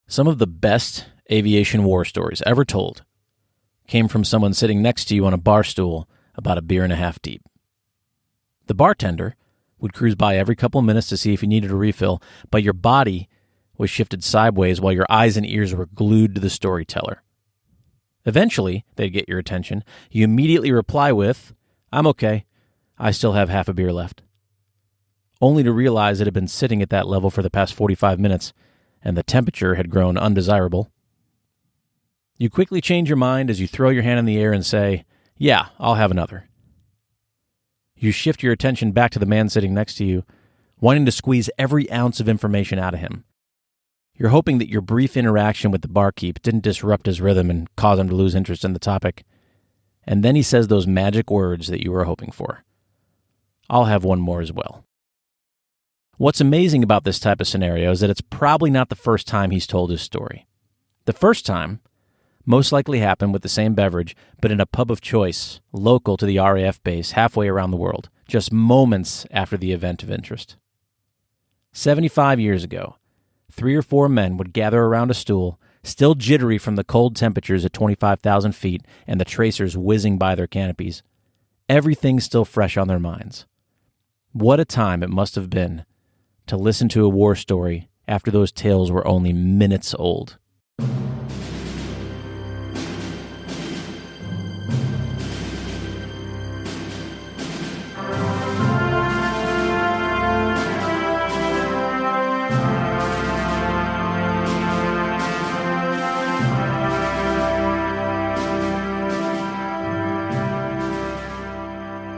Some of the best aviation war stories ever told came from someone sitting next to you on a bar stool about a beer and a half deep. The bartender would cruise by every couple of minutes to see if you needed a refill, but your body was shifted sideways while your eyes and ears were glued to the storyteller. Eventually, they'd get your attention. You immediately reply with, "I'm okay. I still have half a beer left." Only to realize it had been sitting at that level for the past 45 minutes, and the temperature had grown undesirable. You quickly change your mind as you throw your hand in the air and say, "Yeah, I'll have another." You shift your attention back to the man sitting next to you, wanting to squeeze every ounce of information out of him. You're hoping that your brief interaction with the barkeep didn't disrupt his rhythm and cause him to lose interest in the topic. And then he says those magic words that you were hoping for. "I'll have one more as well." What's amazing about this type of scenario is that it's probably not the first time he's told his story. The first time most likely happened with the same beverage, but in a pub of choice, local to the RAF base halfway around the world, just moments after the event of interest. 75 years ago, 3 or 4 men would gather around a stool, still jittery from the cold temperatures at 25,000 feet and the tracers whizzing by their canopies. Everything still fresh on their minds. What a time it must have been to listen to a war story after those tales were only minutes old.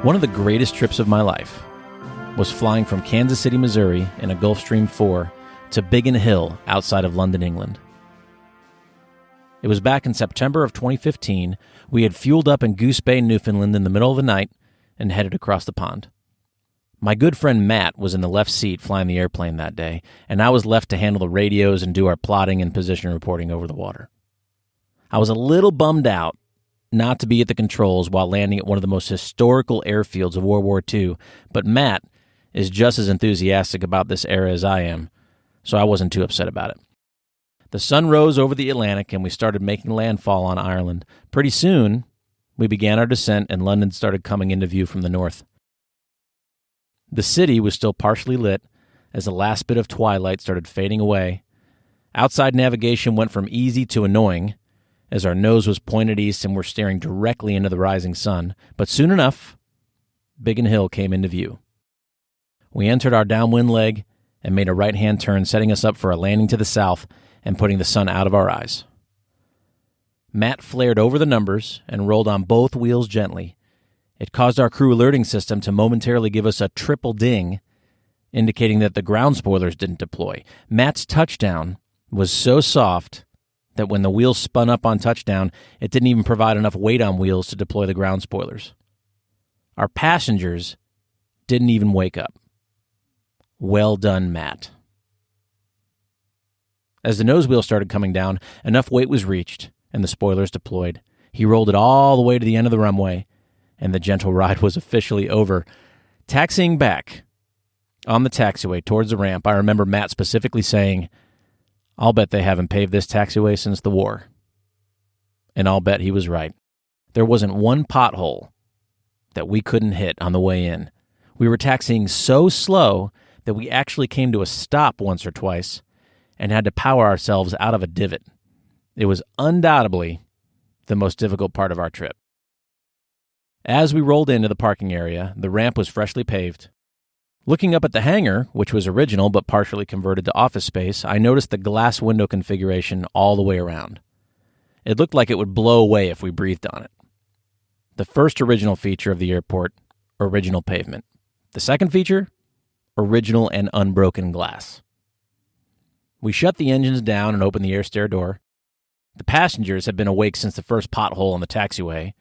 One of the greatest trips of my life was flying from Kansas City, Missouri in a Gulfstream 4 to Biggin Hill outside of London, England. It was back in September of 2015. We had fueled up in Goose Bay, Newfoundland in the middle of the night and headed across the pond. My good friend Matt was in the left seat flying the airplane that day, and I was left to handle the radios and do our plotting and position reporting over the water. I was a little bummed out not to be at the controls while landing at one of the most historical airfields of World War II, but Matt is just as enthusiastic about this era as I am, so I wasn't too upset about it. The sun rose over the Atlantic and we started making landfall on Ireland. Pretty soon, we began our descent and London started coming into view from the north. The city was still partially lit as the last bit of twilight started fading away. Outside navigation went from easy to annoying as our nose was pointed east and we're staring directly into the rising sun. But soon enough, Biggin Hill came into view. We entered our downwind leg and made a right-hand turn, setting us up for a landing to the south and putting the sun out of our eyes. Matt flared over the numbers and rolled on both wheels gently. It caused our crew alerting system to momentarily give us a triple ding, indicating that the ground spoilers didn't deploy. Matt's touchdown was so soft that when the wheels spun up on touchdown, it didn't even provide enough weight on wheels to deploy the ground spoilers. Our passengers didn't even wake up. Well done, Matt. As the nose wheel started coming down, enough weight was reached, and the spoilers deployed. He rolled it all the way to the end of the runway, and the gentle ride was officially over. Taxiing back on the taxiway towards the ramp, I remember Matt specifically saying, "I'll bet they haven't paved this taxiway since the war." And I'll bet he was right. There wasn't one pothole that we couldn't hit on the way in. We were taxiing so slow that we actually came to a stop once or twice and had to power ourselves out of a divot. It was undoubtedly the most difficult part of our trip. As we rolled into the parking area, the ramp was freshly paved. Looking up at the hangar, which was original but partially converted to office space, I noticed the glass window configuration all the way around. It looked like it would blow away if we breathed on it. The first original feature of the airport, original pavement. The second feature, original and unbroken glass. We shut the engines down and opened the air stair door. The passengers had been awake since the first pothole on the taxiway,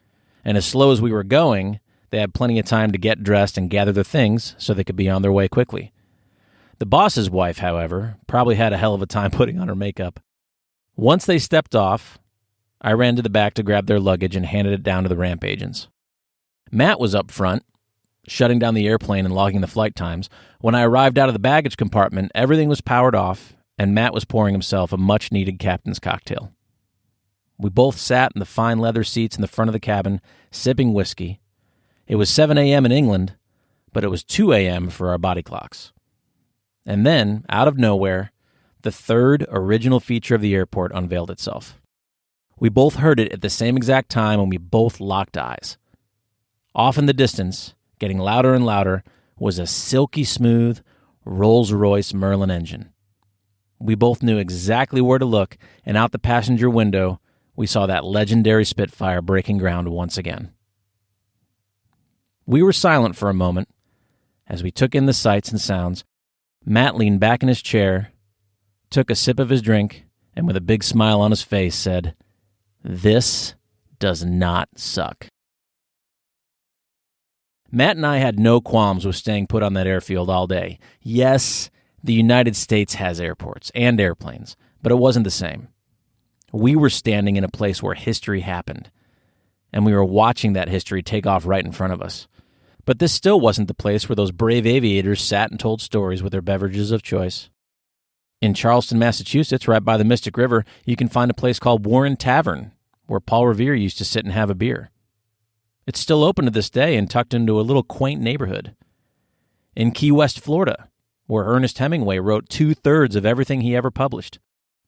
and as slow as we were going, they had plenty of time to get dressed and gather their things so they could be on their way quickly. The boss's wife, however, probably had a hell of a time putting on her makeup. Once they stepped off, I ran to the back to grab their luggage and handed it down to the ramp agents. Matt was up front, shutting down the airplane and logging the flight times. When I arrived out of the baggage compartment, everything was powered off, and Matt was pouring himself a much-needed captain's cocktail. We both sat in the fine leather seats in the front of the cabin, sipping whiskey. It was 7 a.m. in England, but it was 2 a.m. for our body clocks. And then, out of nowhere, the third original feature of the airport unveiled itself. We both heard it at the same exact time, and we both locked eyes. Off in the distance, getting louder and louder, was a silky smooth Rolls-Royce Merlin engine. We both knew exactly where to look, and out the passenger window, we saw that legendary Spitfire breaking ground once again. We were silent for a moment. As we took in the sights and sounds, Matt leaned back in his chair, took a sip of his drink, and with a big smile on his face said, "This does not suck." Matt and I had no qualms with staying put on that airfield all day. Yes, the United States has airports and airplanes, but it wasn't the same. We were standing in a place where history happened, and we were watching that history take off right in front of us. But this still wasn't the place where those brave aviators sat and told stories with their beverages of choice. In Charleston, Massachusetts, right by the Mystic River, you can find a place called Warren Tavern, where Paul Revere used to sit and have a beer. It's still open to this day and tucked into a little quaint neighborhood. In Key West, Florida, where Ernest Hemingway wrote 2/3 of everything he ever published,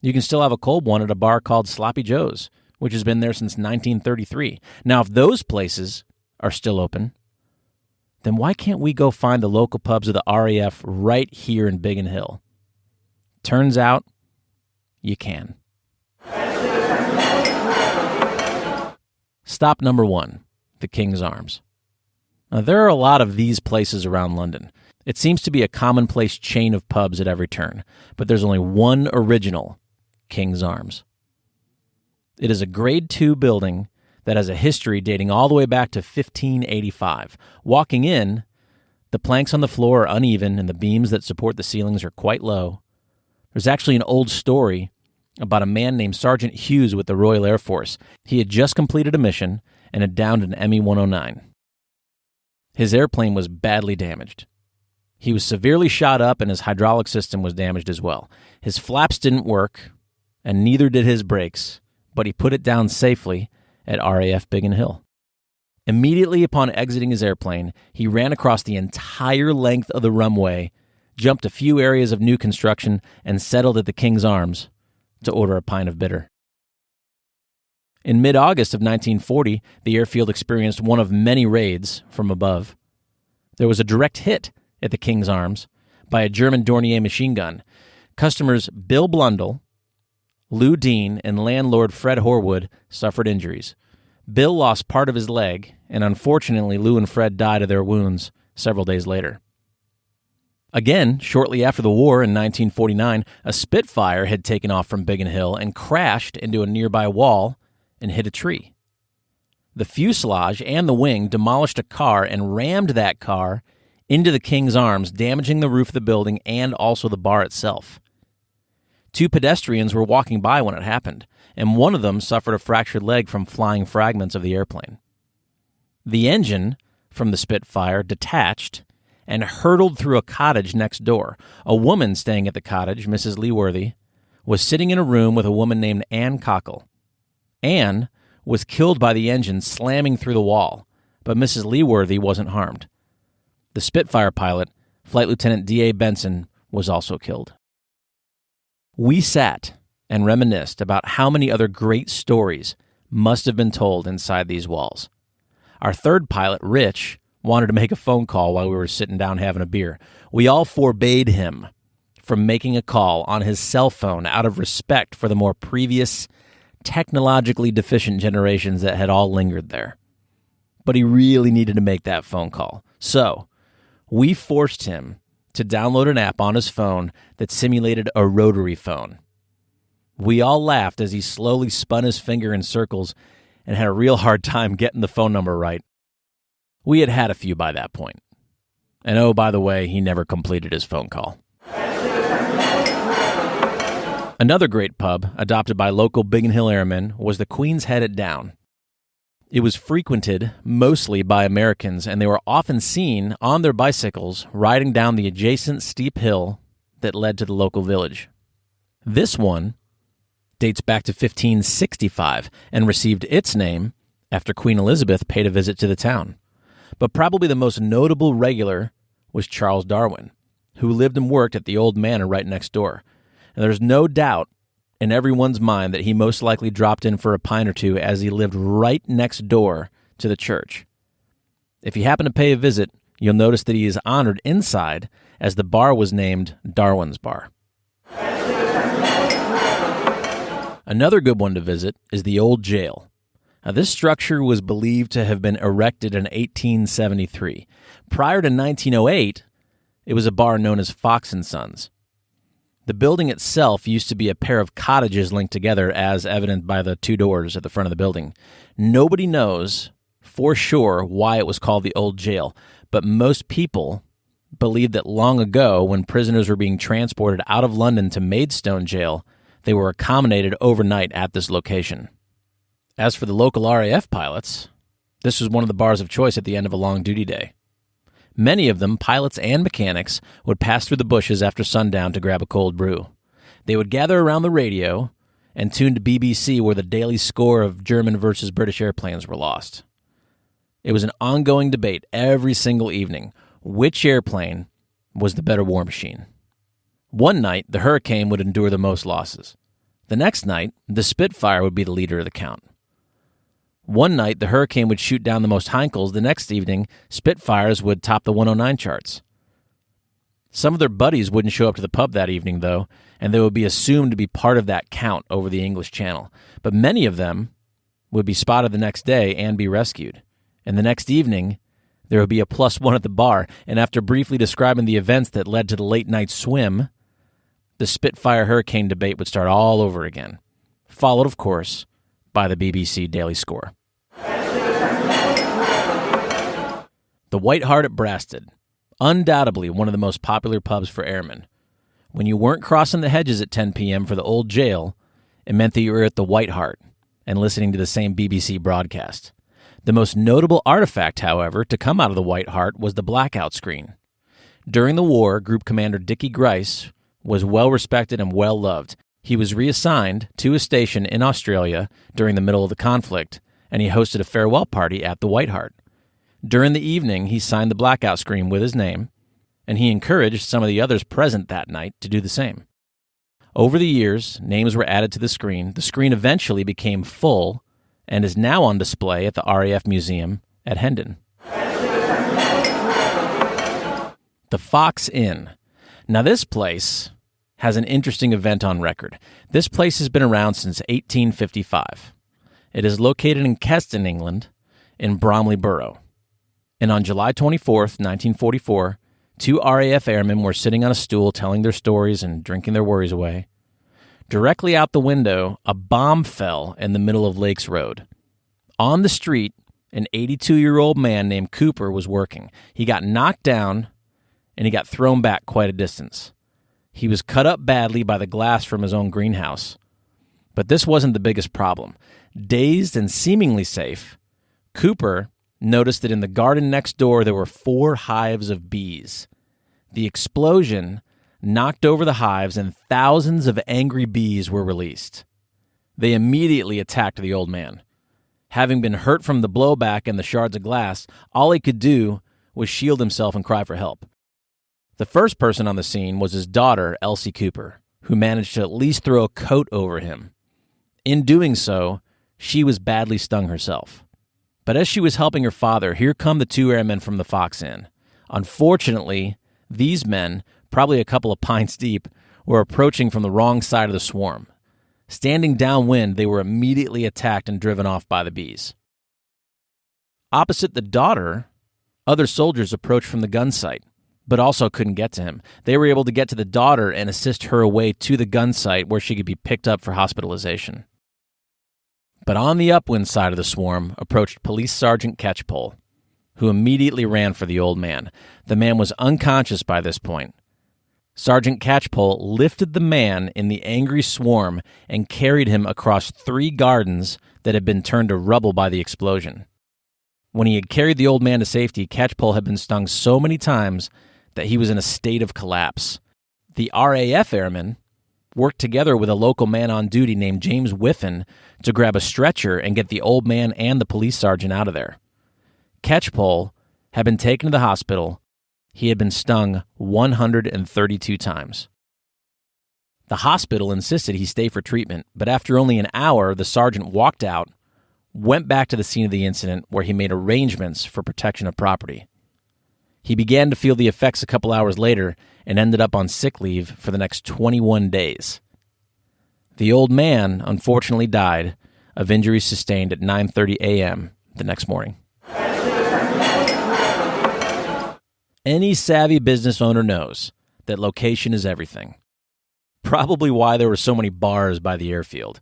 you can still have a cold one at a bar called Sloppy Joe's, which has been there since 1933. Now, if those places are still open, then why can't we go find the local pubs of the RAF right here in Biggin Hill? Turns out, you can. Stop number 1, the King's Arms. Now, there are a lot of these places around London. It seems to be a commonplace chain of pubs at every turn, but there's only one original King's Arms. It is a Grade II building that has a history dating all the way back to 1585. Walking in, the planks on the floor are uneven and the beams that support the ceilings are quite low. There's actually an old story about a man named Sergeant Hughes with the Royal Air Force. He had just completed a mission and had downed an Me-109. His airplane was badly damaged. He was severely shot up and his hydraulic system was damaged as well. His flaps didn't work, and neither did his brakes, but he put it down safely at RAF Biggin Hill. Immediately upon exiting his airplane, he ran across the entire length of the runway, jumped a few areas of new construction, and settled at the King's Arms to order a pint of bitter. In mid-August of 1940, the airfield experienced one of many raids from above. There was a direct hit at the King's Arms by a German Dornier machine gun. Customers Bill Blundell, Lou Dean, and landlord Fred Horwood suffered injuries. Bill lost part of his leg, and unfortunately Lou and Fred died of their wounds several days later. Again, shortly after the war in 1949, a Spitfire had taken off from Biggin Hill and crashed into a nearby wall and hit a tree. The fuselage and the wing demolished a car and rammed that car into the King's Arms, damaging the roof of the building and also the bar itself. 2 pedestrians were walking by when it happened, and one of them suffered a fractured leg from flying fragments of the airplane. The engine from the Spitfire detached and hurtled through a cottage next door. A woman staying at the cottage, Mrs. Leaworthy, was sitting in a room with a woman named Anne Cockle. Anne was killed by the engine slamming through the wall, but Mrs. Leaworthy wasn't harmed. The Spitfire pilot, Flight Lieutenant D.A. Benson, was also killed. We sat and reminisced about how many other great stories must have been told inside these walls. Our third pilot, Rich, wanted to make a phone call while we were sitting down having a beer. We all forbade him from making a call on his cell phone out of respect for the more previous, technologically deficient generations that had all lingered there. But he really needed to make that phone call. So, we forced him to download an app on his phone that simulated a rotary phone. We all laughed as he slowly spun his finger in circles and had a real hard time getting the phone number right. We had had a few by that point. And oh, by the way, he never completed his phone call. Another great pub, adopted by local Biggin Hill Airmen, was the Queen's Head at Down. It was frequented mostly by Americans, and they were often seen on their bicycles riding down the adjacent steep hill that led to the local village. This one dates back to 1565 and received its name after Queen Elizabeth paid a visit to the town. But probably the most notable regular was Charles Darwin, who lived and worked at the old manor right next door. And there's no doubt in everyone's mind that he most likely dropped in for a pint or two, as he lived right next door to the church. If you happen to pay a visit, you'll notice that he is honored inside, as the bar was named Darwin's Bar. Another good one to visit is the Old Jail. Now, this structure was believed to have been erected in 1873. Prior to 1908, it was a bar known as Fox & Sons. The building itself used to be a pair of cottages linked together, as evident by the two doors at the front of the building. Nobody knows for sure why it was called the Old Jail, but most people believe that long ago, when prisoners were being transported out of London to Maidstone Jail, they were accommodated overnight at this location. As for the local RAF pilots, this was one of the bars of choice at the end of a long duty day. Many of them, pilots and mechanics, would pass through the bushes after sundown to grab a cold brew. They would gather around the radio and tune to BBC, where the daily score of German versus British airplanes were lost. It was an ongoing debate every single evening. Which airplane was the better war machine? One night, the Hurricane would endure the most losses. The next night, the Spitfire would be the leader of the count. One night, the Hurricane would shoot down the most Heinkels. The next evening, Spitfires would top the 109 charts. Some of their buddies wouldn't show up to the pub that evening, though, and they would be assumed to be part of that count over the English Channel. But many of them would be spotted the next day and be rescued. And the next evening, there would be a +1 at the bar, and after briefly describing the events that led to the late-night swim, the Spitfire Hurricane debate would start all over again, followed, of course, by the BBC Daily Score. The White Hart at Brasted, undoubtedly one of the most popular pubs for airmen. When you weren't crossing the hedges at 10 p.m. for the Old Jail, it meant that you were at the White Hart and listening to the same BBC broadcast. The most notable artifact, however, to come out of the White Hart was the blackout screen. During the war, Group Commander Dickie Grice was well-respected and well-loved. He was reassigned to a station in Australia during the middle of the conflict, and he hosted a farewell party at the White Hart. During the evening, he signed the blackout screen with his name, and he encouraged some of the others present that night to do the same. Over the years, names were added to the screen. The screen eventually became full and is now on display at the RAF Museum at Hendon. The Fox Inn. Now, this place has an interesting event on record. This place has been around since 1855. It is located in Keston, England, in Bromley Borough. And on July 24th, 1944, 2 RAF airmen were sitting on a stool telling their stories and drinking their worries away. Directly out the window, a bomb fell in the middle of Lakes Road. On the street, an 82-year-old man named Cooper was working. He got knocked down, and he got thrown back quite a distance. He was cut up badly by the glass from his own greenhouse. But this wasn't the biggest problem. Dazed and seemingly safe, Cooper noticed that in the garden next door there were 4 hives of bees. The explosion knocked over the hives, and thousands of angry bees were released. They immediately attacked the old man. Having been hurt from the blowback and the shards of glass, all he could do was shield himself and cry for help. The first person on the scene was his daughter, Elsie Cooper, who managed to at least throw a coat over him. In doing so, she was badly stung herself. But as she was helping her father, here come the 2 airmen from the Fox Inn. Unfortunately, these men, probably a couple of pints deep, were approaching from the wrong side of the swarm. Standing downwind, they were immediately attacked and driven off by the bees. Opposite the daughter, other soldiers approached from the gun site, but also couldn't get to him. They were able to get to the daughter and assist her away to the gun site where she could be picked up for hospitalization. But on the upwind side of the swarm approached Police Sergeant Catchpole, who immediately ran for the old man. The man was unconscious by this point. Sergeant Catchpole lifted the man in the angry swarm and carried him across 3 gardens that had been turned to rubble by the explosion. When he had carried the old man to safety, Catchpole had been stung so many times that he was in a state of collapse. The RAF airmen worked together with a local man on duty named James Whiffen to grab a stretcher and get the old man and the police sergeant out of there. Catchpole had been taken to the hospital. He had been stung 132 times. The hospital insisted he stay for treatment, but after only an hour, the sergeant walked out, went back to the scene of the incident where he made arrangements for protection of property. He began to feel the effects a couple hours later and ended up on sick leave for the next 21 days. The old man unfortunately died of injuries sustained at 9:30 a.m. the next morning. Any savvy business owner knows that location is everything. Probably why there were so many bars by the airfield.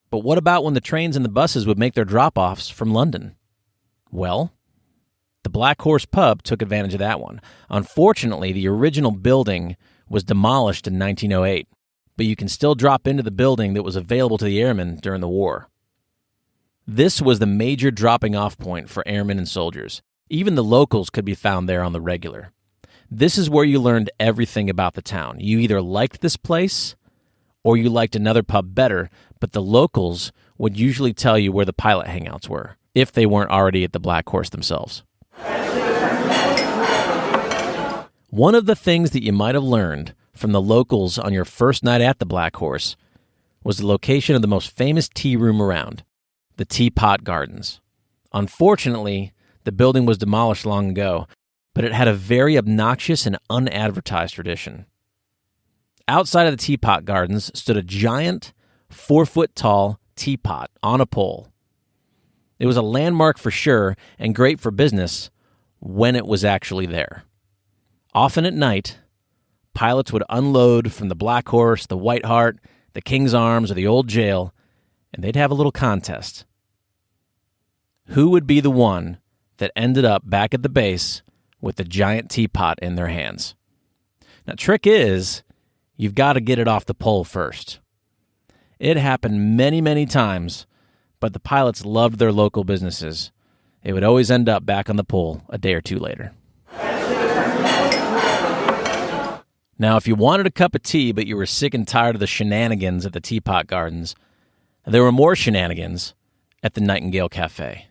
But what about when the trains and the buses would make their drop-offs from London? Well, the Black Horse Pub took advantage of that one. Unfortunately, the original building was demolished in 1908, but you can still drop into the building that was available to the airmen during the war. This was the major dropping-off point for airmen and soldiers. Even the locals could be found there on the regular. This is where you learned everything about the town. You either liked this place or you liked another pub better, but the locals would usually tell you where the pilot hangouts were, if they weren't already at the Black Horse themselves. One of the things that you might have learned from the locals on your first night at the Black Horse was the location of the most famous tea room around, the Teapot Gardens. Unfortunately, the building was demolished long ago, but it had a very obnoxious and unadvertised tradition. Outside of the Teapot Gardens stood a giant, 4-foot-tall teapot on a pole. It was a landmark for sure and great for business when it was actually there. Often at night, pilots would unload from the Black Horse, the White Hart, the King's Arms, or the Old Jail, and they'd have a little contest. Who would be the one that ended up back at the base with the giant teapot in their hands? Now, trick is, you've got to get it off the pole first. It happened many, many times, but the pilots loved their local businesses. It would always end up back on the pole a day or two later. Now, if you wanted a cup of tea, but you were sick and tired of the shenanigans at the Teapot Gardens, there were more shenanigans at the Nightingale Cafe.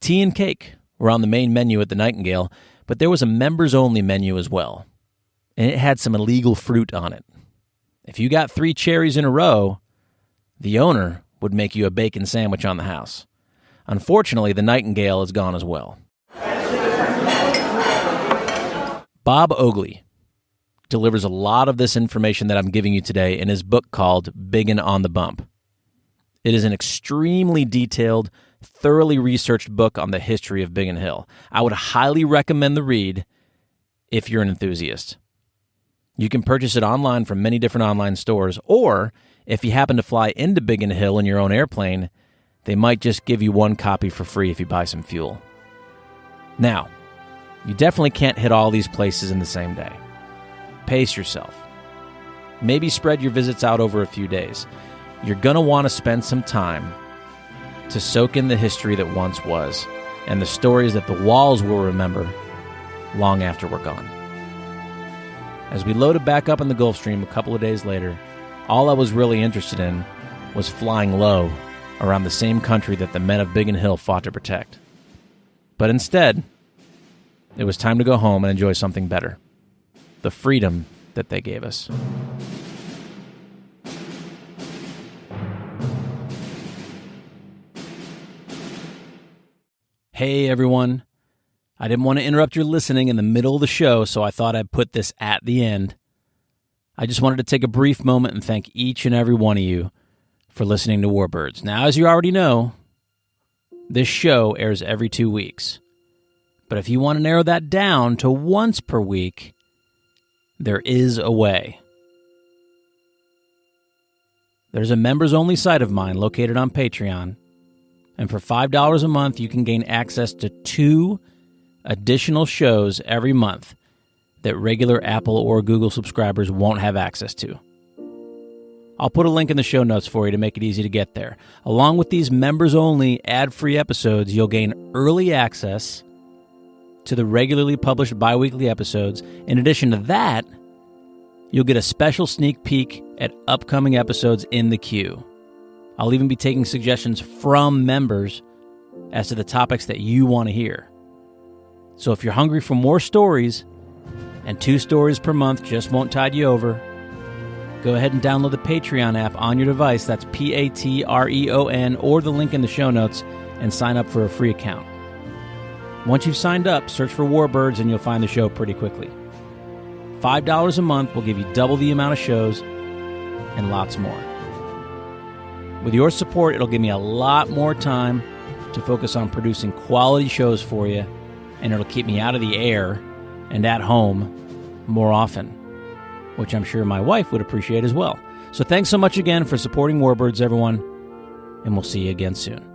Tea and cake were on the main menu at the Nightingale, but there was a members-only menu as well, and it had some illegal fruit on it. If you got 3 cherries in a row, the owner would make you a bacon sandwich on the house. Unfortunately, the Nightingale is gone as well. Bob Ogley delivers a lot of this information that I'm giving you today in his book called Biggin on the Bump. It is an extremely detailed, thoroughly researched book on the history of Biggin Hill. I would highly recommend the read if you're an enthusiast. You can purchase it online from many different online stores, or if you happen to fly into Biggin Hill in your own airplane, they might just give you 1 copy for free if you buy some fuel. Now, you definitely can't hit all these places in the same day. Pace yourself. Maybe spread your visits out over a few days. You're going to want to spend some time to soak in the history that once was and the stories that the walls will remember long after we're gone. As we loaded back up in the Gulfstream a couple of days later, all I was really interested in was flying low around the same country that the men of Biggin Hill fought to protect. But instead, it was time to go home and enjoy something better. The freedom that they gave us. Hey everyone. I didn't want to interrupt your listening in the middle of the show, so I thought I'd put this at the end. I just wanted to take a brief moment and thank each and every one of you for listening to Warbirds. Now, as you already know, this show airs every 2 weeks. But if you want to narrow that down to once per week, there is a way. There's a members-only site of mine located on Patreon, and for $5 a month, you can gain access to 2 additional shows every month that regular Apple or Google subscribers won't have access to. I'll put a link in the show notes for you to make it easy to get there. Along with these members-only ad-free episodes, you'll gain early access to the regularly published bi-weekly episodes. In addition to that, You'll get a special sneak peek at upcoming episodes in the queue. I'll even be taking suggestions from members as to the topics that you want to hear. So if you're hungry for more stories, and 2 stories per month just won't tide you over, go ahead and download the Patreon app on your device. That's Patreon, or the link in the show notes, and sign up for a free account. Once you've signed up, search for Warbirds and you'll find the show pretty quickly. $5 a month will give you double the amount of shows and lots more. With your support, it'll give me a lot more time to focus on producing quality shows for you, and it'll keep me out of the air and at home more often, which I'm sure my wife would appreciate as well. So thanks so much again for supporting Warbirds, everyone, and we'll see you again soon.